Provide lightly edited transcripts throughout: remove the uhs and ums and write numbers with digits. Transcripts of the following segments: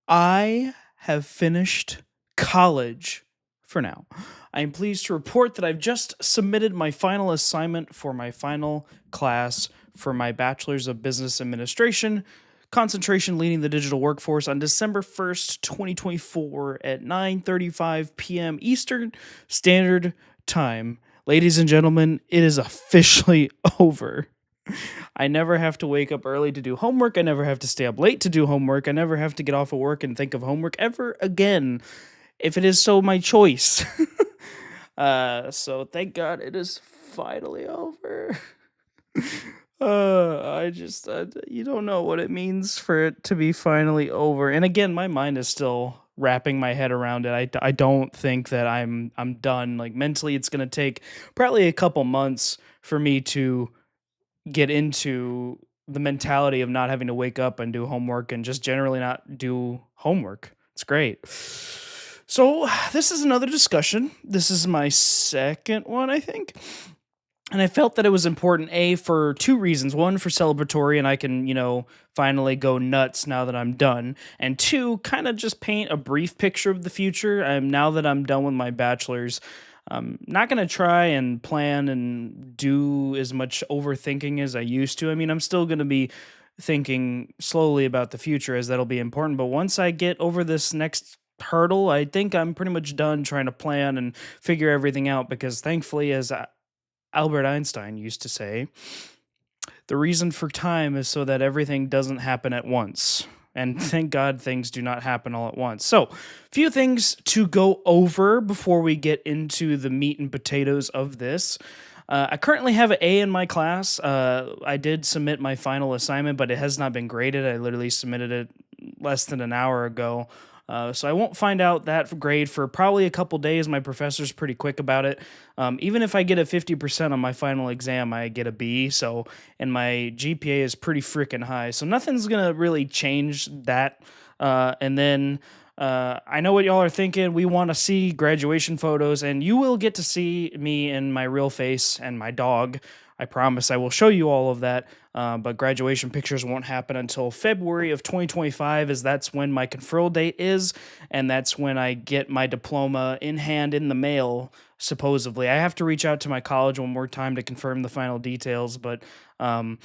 I have finished college for now. I am pleased to report that I've just submitted my final assignment for my final class for my Bachelor's of Business Administration, concentration leading the digital workforce on December 1st, 2024 at 9:35 p.m. Eastern Standard Time. Ladies and gentlemen, it is officially over. I never have to wake up early to do homework. I never have to stay up late to do homework. I never have to get off of work and think of homework ever again, if it is so my choice. So thank God it is finally over. You don't know what it means for it to be finally over. And again, my mind is still wrapping my head around it. I don't think that I'm done. Like mentally, it's gonna take probably a couple months for me to get into the mentality of not having to wake up and do homework and just generally not do homework. It's great. So, this is another discussion. This is my second one, I think. And I felt that it was important, A, for two reasons. One, for celebratory, and I can, finally go nuts now that I'm done. And two, kind of just paint a brief picture of the future. Now that I'm done with my bachelor's, I'm not going to try and plan and do as much overthinking as I used to. I mean, I'm still going to be thinking slowly about the future as that'll be important. But once I get over this next hurdle, I think I'm pretty much done trying to plan and figure everything out because thankfully, as Albert Einstein used to say, the reason for time is so that everything doesn't happen at once. And thank God things do not happen all at once. So, few things to go over before we get into the meat and potatoes of this. I currently have an A in my class. I did submit my final assignment, but it has not been graded. I literally submitted it less than an hour ago. So I won't find out that grade for probably a couple days. My professor's pretty quick about it. Even if I get a 50% on my final exam, I get a B. So, and my GPA is pretty freaking high. So nothing's gonna really change that. And then I know what y'all are thinking. We want to see graduation photos, and you will get to see me in my real face and my dog. I promise I will show you all of that. But graduation pictures won't happen until February of 2025, as that's when my conferral date is, and that's when I get my diploma in hand in the mail, supposedly. I have to reach out to my college one more time to confirm the final details, but um,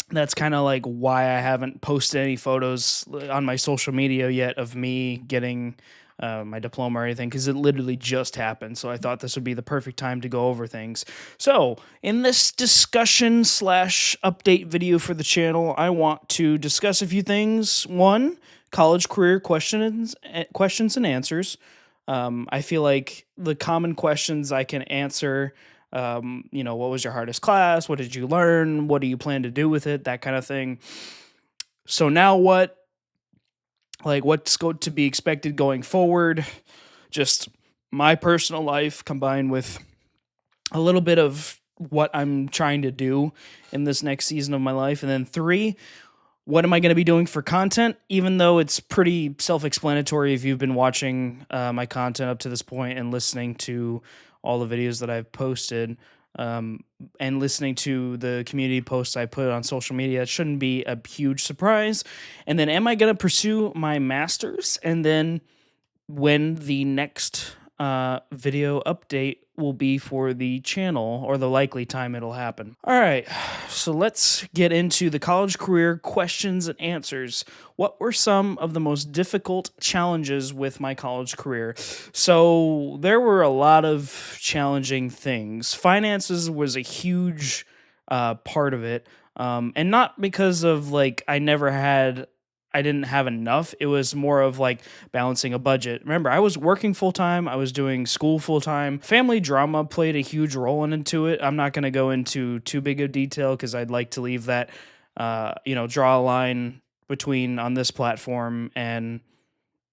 that's kind of like why I haven't posted any photos on my social media yet of me getting my diploma or anything because it literally just happened. So I thought this would be the perfect time to go over things. So in this discussion slash update video for the channel, I want to discuss a few things. One, college career questions and answers. I feel like the common questions I can answer, what was your hardest class? What did you learn? What do you plan to do with it? That kind of thing. So now what? Like what's going to be expected going forward? Just my personal life combined with a little bit of what I'm trying to do in this next season of my life. And then three, what am I going to be doing for content? Even though it's pretty self-explanatory if you've been watching my content up to this point and listening to all the videos that I've posted, and listening to the community posts I put on social media, it shouldn't be a huge surprise. And then, am I going to pursue my master's? And then, when the next video update will be for the channel, or the likely time it'll happen. All right, so let's get into the college career questions and answers. What were some of the most difficult challenges with my college career? So there were a lot of challenging things. Finances was a huge part of it. And not because of like I didn't have enough. It was more of like balancing a budget. Remember, I was working full time. I was doing school full time. Family drama played a huge role into it. I'm not going to go into too big of detail because I'd like to leave that, draw a line between on this platform and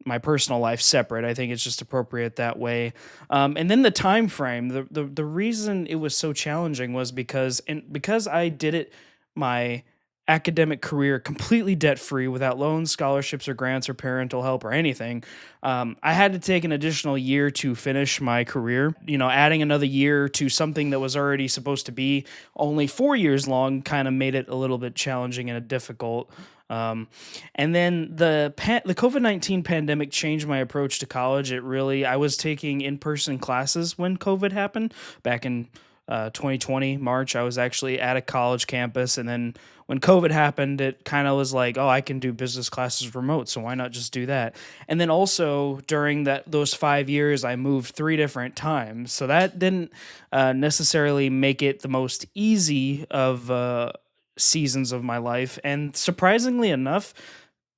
my personal life separate. I think it's just appropriate that way. And then the time frame. The reason it was so challenging was because I did it my academic career completely debt free without loans, scholarships, or grants, or parental help, or anything. I had to take an additional year to finish my career. Adding another year to something that was already supposed to be only 4 years long kind of made it a little bit challenging and difficult. Um, and then the COVID-19 pandemic changed my approach to college. I was taking in person classes when COVID happened back in 2020 March. I was actually at a college campus, and then when COVID happened, it kind of was like, oh, I can do business classes remote, so why not just do that? And then also during those 5 years, I moved three different times, so that didn't necessarily make it the most easy of seasons of my life. And surprisingly enough,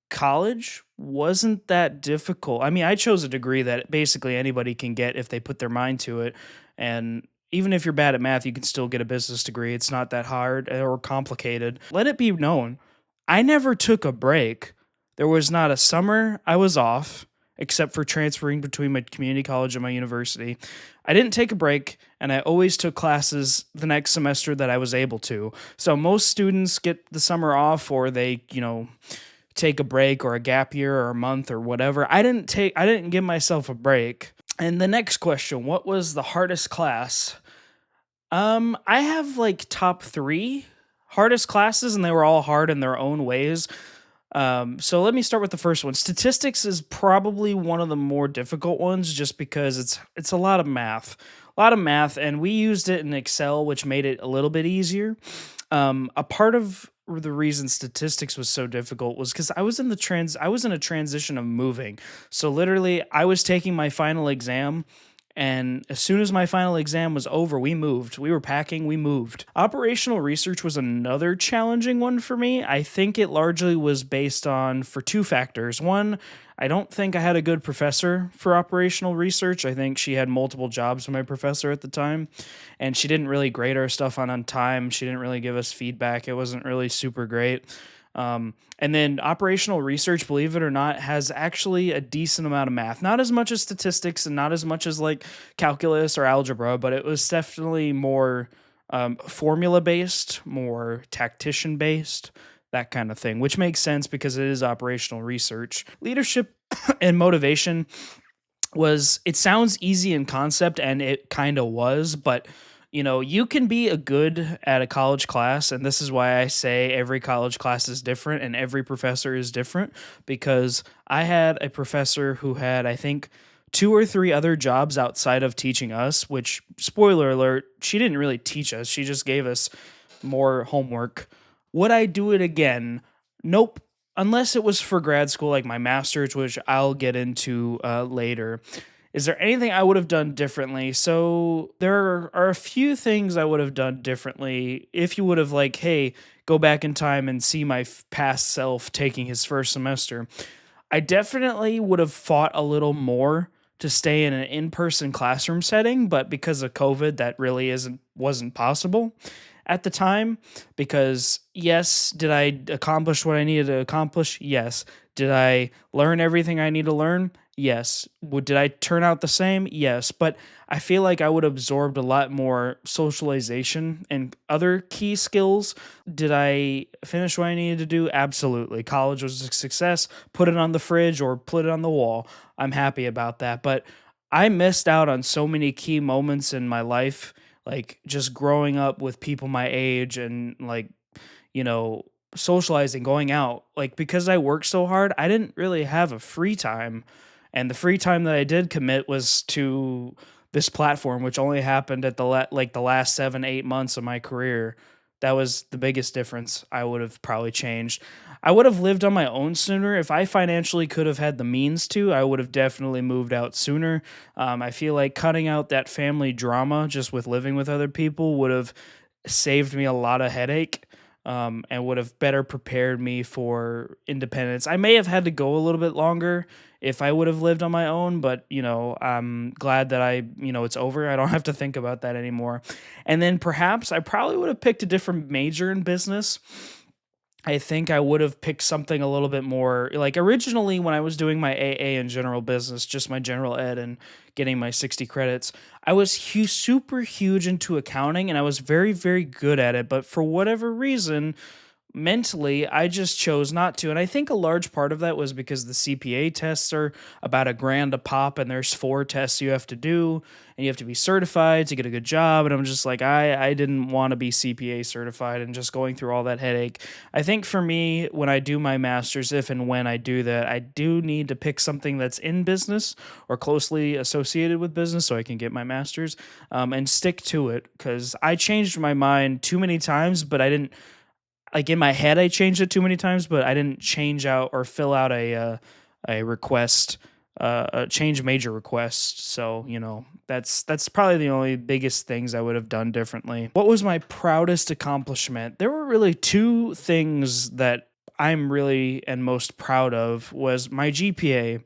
college wasn't that difficult. I mean, I chose a degree that basically anybody can get if they put their mind to it. And even if you're bad at math, you can still get a business degree. It's not that hard or complicated. Let it be known, I never took a break. There was not a summer I was off, except for transferring between my community college and my university. I didn't take a break, and I always took classes the next semester that I was able to. So most students get the summer off, or they, take a break or a gap year or a month or whatever. I didn't give myself a break. And the next question, what was the hardest class? I have like top 3 hardest classes, and they were all hard in their own ways. So let me start with the first one. Statistics is probably one of the more difficult ones, just because it's a lot of math, and we used it in Excel, which made it a little bit easier. A part of the reason statistics was so difficult was because I was in a transition of moving. So literally, I was taking my final exam, and as soon as my final exam was over, we moved. We were packing, we moved. Operational research was another challenging one for me. I think it largely was based on for two factors. One, I don't think I had a good professor for operational research. I think she had multiple jobs, my professor at the time, and she didn't really grade our stuff on time. She didn't really give us feedback. It wasn't really super great. And then operational research, believe it or not, has actually a decent amount of math. Not as much as statistics and not as much as like calculus or algebra, but it was definitely more formula based, more tactician based, that kind of thing, which makes sense because it is operational research. Leadership and motivation it sounds easy in concept, and it kind of was, but you can be a good at a college class, and this is why I say every college class is different and every professor is different, because I had a professor who had, I think, two or three other jobs outside of teaching us, which, spoiler alert, she didn't really teach us. She just gave us more homework. Would I do it again? Nope. Unless it was for grad school, like my master's, which I'll get into later. Is there anything I would have done differently? So there are a few things I would have done differently if you would have like, hey, go back in time and see my past self taking his first semester. I definitely would have fought a little more to stay in an in-person classroom setting, but because of COVID, that really wasn't possible at the time. Because yes, did I accomplish what I needed to accomplish? Yes. Did I learn everything I need to learn? Yes. Did I turn out the same? Yes. But I feel like I would have absorbed a lot more socialization and other key skills. Did I finish what I needed to do? Absolutely. College was a success. Put it on the fridge or put it on the wall. I'm happy about that. But I missed out on so many key moments in my life, like just growing up with people my age and like, you know, socializing, going out. Like because I worked so hard, I didn't really have a free time. And the free time that I did commit was to this platform, which only happened at the last 7, 8 months of my career. That was the biggest difference I would have probably changed. I would have lived on my own sooner. If I financially could have had the means to, I would have definitely moved out sooner. I feel like cutting out that family drama just with living with other people would have saved me a lot of headache, and would have better prepared me for independence. I may have had to go a little bit longer if I would have lived on my own, but I'm glad that it's over. I don't have to think about that anymore. And then perhaps I probably would have picked a different major in business. I think I would have picked something a little bit more like originally when I was doing my AA in general business, just my general ed and getting my 60 credits. I was super huge into accounting, and I was very, very good at it. But for whatever reason, mentally, I just chose not to. And I think a large part of that was because the CPA tests are about a grand a pop, and there's four tests you have to do, and you have to be certified to get a good job. And I'm just like, I didn't want to be CPA certified and just going through all that headache. I think for me, when I do my master's, if and when I do that, I do need to pick something that's in business or closely associated with business so I can get my master's, and stick to it, because I changed my mind too many times, but I didn't, like, in my head I changed it too many times, but I didn't change out or fill out a request, a change major request. So, that's probably the only biggest things I would have done differently. What was my proudest accomplishment? There were really two things that I'm really and most proud of. Was my GPA.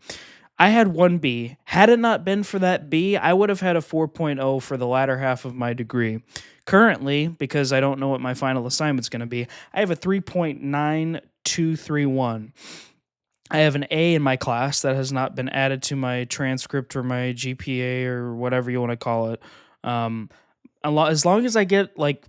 I had one B. Had it not been for that B, I would have had a 4.0 for the latter half of my degree. Currently, because I don't know what my final assignment's going to be, I have a 3.9231. I have an A in my class that has not been added to my transcript or my GPA or whatever you want to call it. Um, as long as I get, like,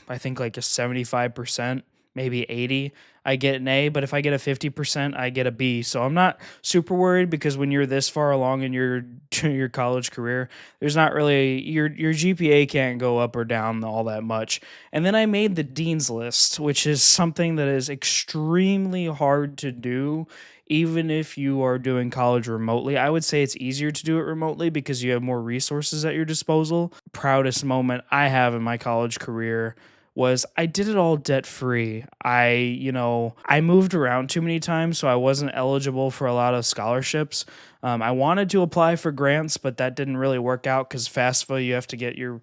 I think like a 75%, maybe 80, I get an A. But if I get a 50%, I get a B. So I'm not super worried, because when you're this far along in your your college career, there's not really, your GPA can't go up or down all that much. And then I made the dean's list, which is something that is extremely hard to do. Even if you are doing college remotely, I would say it's easier to do it remotely because you have more resources at your disposal. Proudest moment I have in my college career was I did it all debt free. I moved around too many times, so I wasn't eligible for a lot of scholarships. I wanted to apply for grants, but that didn't really work out because FAFSA, you have to get your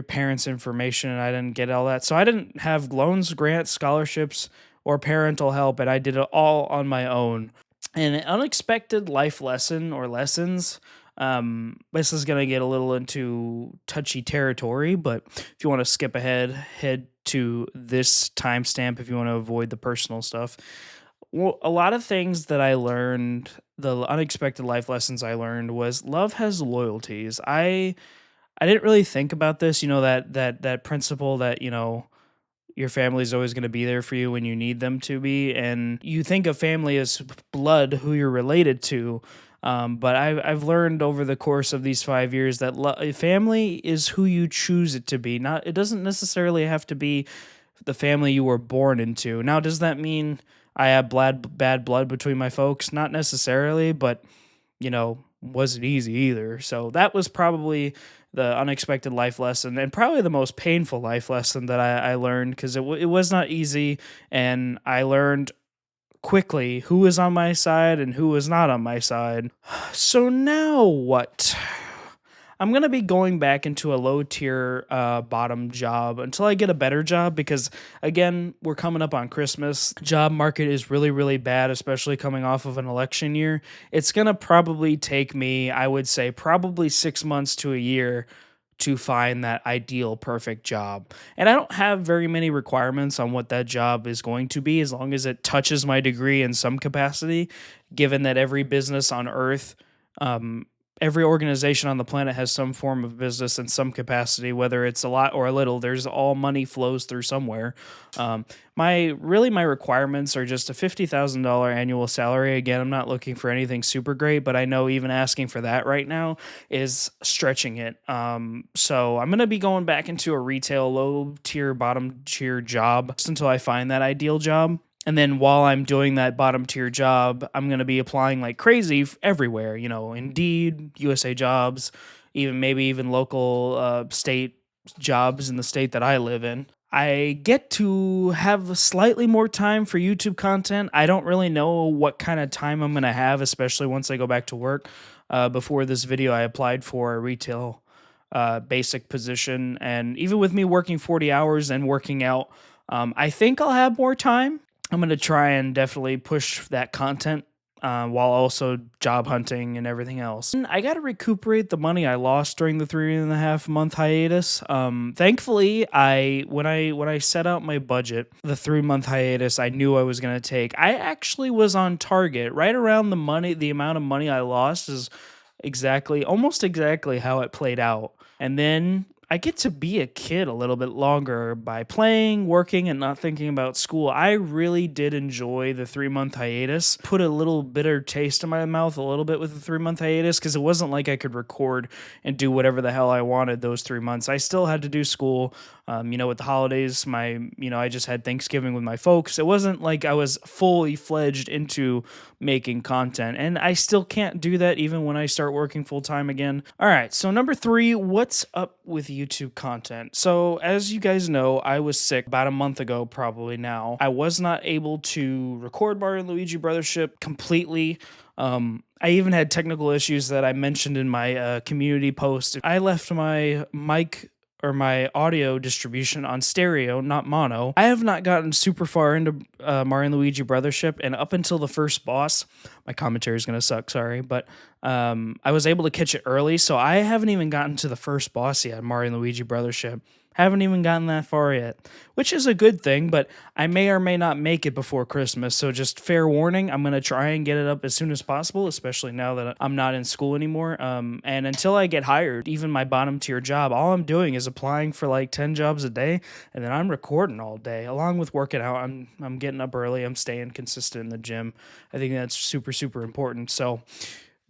parents' information, and I didn't get all that. So I didn't have loans, grants, scholarships, or parental help, and I did it all on my own. And an unexpected life lesson or lessons. This is going to get a little into touchy territory, but if you want to skip ahead, head to this timestamp if you want to avoid the personal stuff. Well, a lot of things that I learned, the unexpected life lessons I learned, was love has loyalties. I didn't really think about this, that principle that, your family is always going to be there for you when you need them to be. And you think of family as blood, who you're related to. But I've learned over the course of these 5 years that family is who you choose it to be. Not, it doesn't necessarily have to be the family you were born into. Now, does that mean I have bad blood between my folks? Not necessarily, but wasn't easy either. So that was probably the unexpected life lesson, and probably the most painful life lesson that I learned, because it was not easy, and I learned quickly who was on my side and who was not on my side. So now what? I'm going to be going back into a low tier bottom job until I get a better job, because again, we're coming up on Christmas. Job market is really, really bad, especially coming off of an election year. It's going to probably take me, I would say, probably 6 months to a year to find that ideal perfect job. And I don't have very many requirements on what that job is going to be, as long as it touches my degree in some capacity, given that every business on earth, um, every organization on the planet has some form of business in some capacity, whether it's a lot or a little. There's all money flows through somewhere. Um, my requirements are just a $50,000 annual salary. Again, I'm not looking for anything super great, but I know even asking for that right now is stretching it. So I'm gonna be going back into a retail low tier, bottom tier job just until I find that ideal job. And then while I'm doing that bottom tier job, I'm going to be applying like crazy everywhere, Indeed, USA Jobs, maybe even local state jobs in the state that I live in. I get to have slightly more time for YouTube content. I don't really know what kind of time I'm going to have, especially once I go back to work. Before this video, I applied for a retail basic position. And even with me working 40 hours and working out, I think I'll have more time. I'm going to try and definitely push that content while also job hunting and everything else. And I got to recuperate the money I lost during the 3.5 month hiatus. Thankfully, when I set out my budget, the 3 month hiatus I knew I was going to take, I actually was on target. Right around the amount of money I lost is almost exactly how it played out. And then I get to be a kid a little bit longer by playing, working, and not thinking about school. I really did enjoy the 3 month hiatus. Put a little bitter taste in my mouth a little bit with the 3 month hiatus because it wasn't like I could record and do whatever the hell I wanted those 3 months. I still had to do school. With the holidays, I just had Thanksgiving with my folks. It wasn't like I was fully fledged into making content, and I still can't do that even when I start working full time again. All right, so number three, what's up with YouTube content? So, as you guys know, I was sick about a month ago, probably now. I was not able to record Mario and Luigi Brothership completely. I even had technical issues that I mentioned in my community post. I left my mic or my audio distribution on stereo, not mono. I have not gotten super far into Mario and Luigi Brothership, and up until the first boss, my commentary is going to suck, sorry, but I was able to catch it early, so I haven't even gotten to the first boss yet, Mario and Luigi Brothership. Haven't even gotten that far yet, which is a good thing, but I may or may not make it before Christmas. So just fair warning, I'm going to try and get it up as soon as possible, especially now that I'm not in school anymore. And until I get hired, even my bottom tier job, all I'm doing is applying for like 10 jobs a day, and then I'm recording all day along with working out. I'm getting up early. I'm staying consistent in the gym. I think that's super, super important. So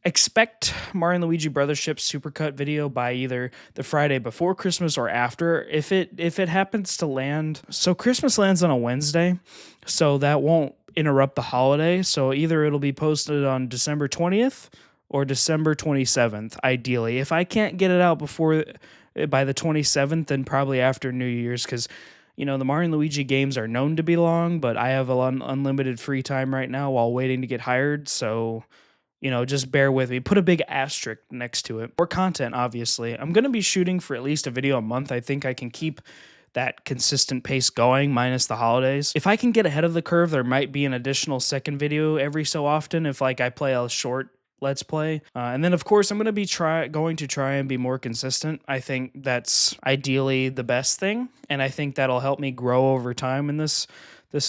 expect Mario and Luigi Brothership supercut video by either the Friday before Christmas or after. If it happens to land, so Christmas lands on a Wednesday, so that won't interrupt the holiday. So either it'll be posted on December 20th or December 27th, ideally. If I can't get it out by the 27th, then probably after New Year's, because the Mario and Luigi games are known to be long, but I have unlimited free time right now while waiting to get hired, so just bear with me. Put a big asterisk next to it. More content, obviously. I'm going to be shooting for at least a video a month. I think I can keep that consistent pace going, minus the holidays. If I can get ahead of the curve, there might be an additional second video every so often if I play a short Let's Play. And then, of course, I'm going to be going to try and be more consistent. I think that's ideally the best thing, and I think that'll help me grow over time in this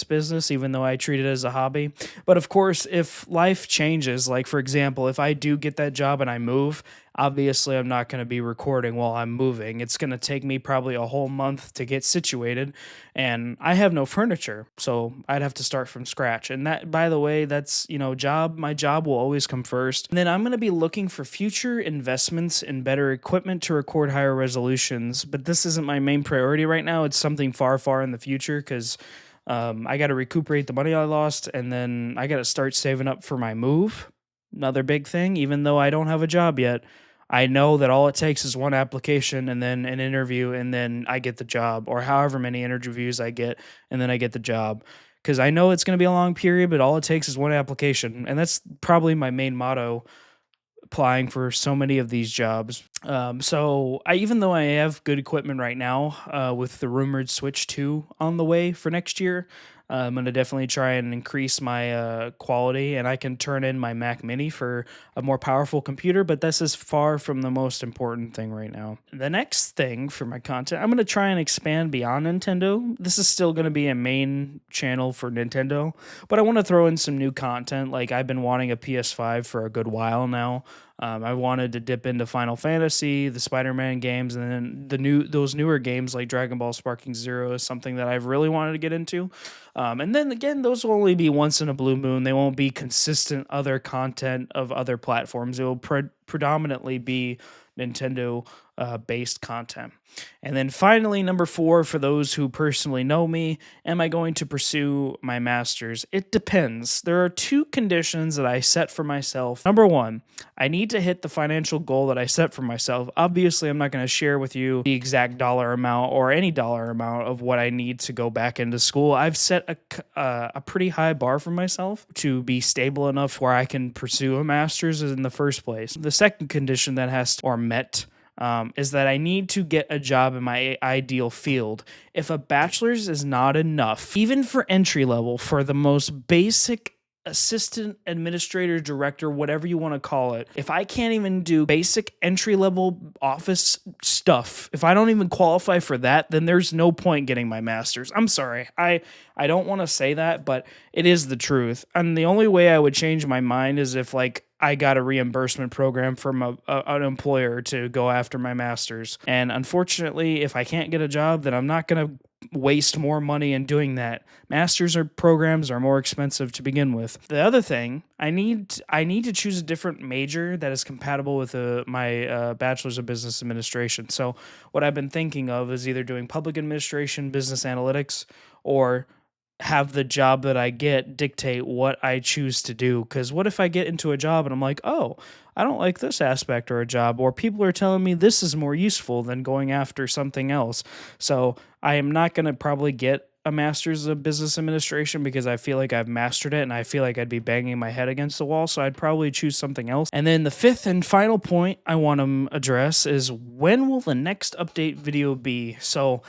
business, even though I treat it as a hobby. But of course, if life changes, like for example, if I do get that job and I move, obviously I'm not going to be recording while I'm moving. It's going to take me probably a whole month to get situated, and I have no furniture, so I'd have to start from scratch. And that, by the way, that's, my job will always come first. And then I'm going to be looking for future investments in better equipment to record higher resolutions, but this isn't my main priority right now. It's something far, far in the future, because I got to recuperate the money I lost, and then I got to start saving up for my move. Another big thing, even though I don't have a job yet, I know that all it takes is one application and then an interview, and then I get the job, or however many interviews I get, and then I get the job. Because I know it's going to be a long period, but all it takes is one application, and that's probably my main motto applying for so many of these jobs. Even though I have good equipment right now, with the rumored Switch 2 on the way for next year, I'm going to definitely try and increase my quality, and I can turn in my Mac Mini for a more powerful computer, but this is far from the most important thing right now. The next thing for my content, I'm going to try and expand beyond Nintendo. This is still going to be a main channel for Nintendo, but I want to throw in some new content. Like, I've been wanting a PS5 for a good while now. I wanted to dip into Final Fantasy, the Spider-Man games, and then those newer games like Dragon Ball Sparking Zero is something that I've really wanted to get into. And then again, those will only be once in a blue moon. They won't be consistent other content of other platforms. It will predominantly be Nintendo based content. And then finally, number 4, for those who personally know me, am I going to pursue my master's? It depends. There are 2 conditions that I set for myself. Number 1, I need to hit the financial goal that I set for myself. Obviously, I'm not going to share with you the exact dollar amount or any dollar amount of what I need to go back into school. I've set a pretty high bar for myself to be stable enough where I can pursue a master's in the first place. The second condition that has to, or met, is that I need to get a job in my ideal field. If a bachelor's is not enough, even for entry level, for the most basic assistant administrator, director, whatever you want to call it, if I can't even do basic entry level office stuff, if I don't even qualify for that, then there's no point getting my master's. I'm sorry. I don't want to say that, but it is the truth. And the only way I would change my mind is if I got a reimbursement program from an employer to go after my master's. And unfortunately, if I can't get a job, then I'm not going to waste more money in doing that. Masters or programs are more expensive to begin with. The other thing, I need to choose a different major that is compatible with my bachelor's of business administration. So what I've been thinking of is either doing public administration, business analytics, or have the job that I get dictate what I choose to do. Because what if I get into a job and I'm like, oh, I don't like this aspect or a job, or people are telling me this is more useful than going after something else. So I am not going to probably get a master's of business administration because I feel like I've mastered it and I feel like I'd be banging my head against the wall. So I'd probably choose something else. And then the fifth and final point I want to address is, when will the next update video be? So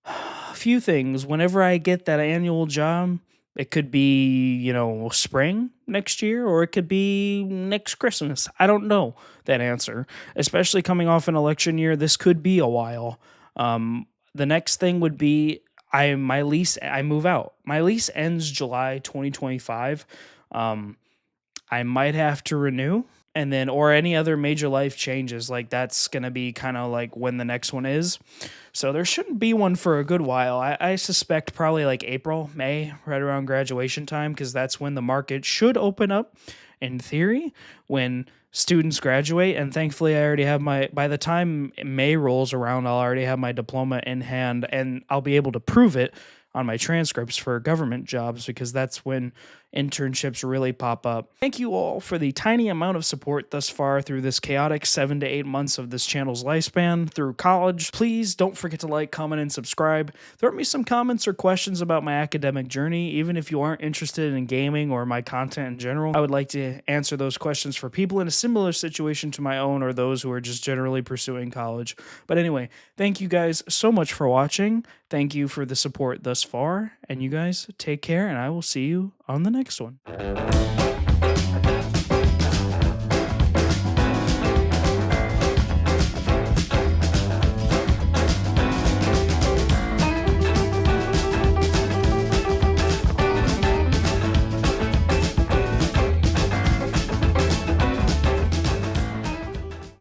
a few things. Whenever I get that annual job, it could be, spring next year, or it could be next Christmas. I don't know that answer, especially coming off an election year. This could be a while. The next thing would be I move out. My lease ends July 2025. I might have to renew, and then, or any other major life changes, like that's going to be kind of like when the next one is. So there shouldn't be one for a good while. I suspect probably like April, May, right around graduation time, because that's when the market should open up in theory, when students graduate. And thankfully I already have by the time May rolls around, I'll already have my diploma in hand, and I'll be able to prove it on my transcripts for government jobs, because that's when internships really pop up. Thank you all for the tiny amount of support thus far through this chaotic 7 to 8 months of this channel's lifespan through college. Please don't forget to like, comment, and subscribe. Throw me some comments or questions about my academic journey, even if you aren't interested in gaming or my content in general. I would like to answer those questions for people in a similar situation to my own, or those who are just generally pursuing college. But anyway, thank you guys so much for watching. Thank you for the support thus far, and you guys take care, and I will see you on the next one.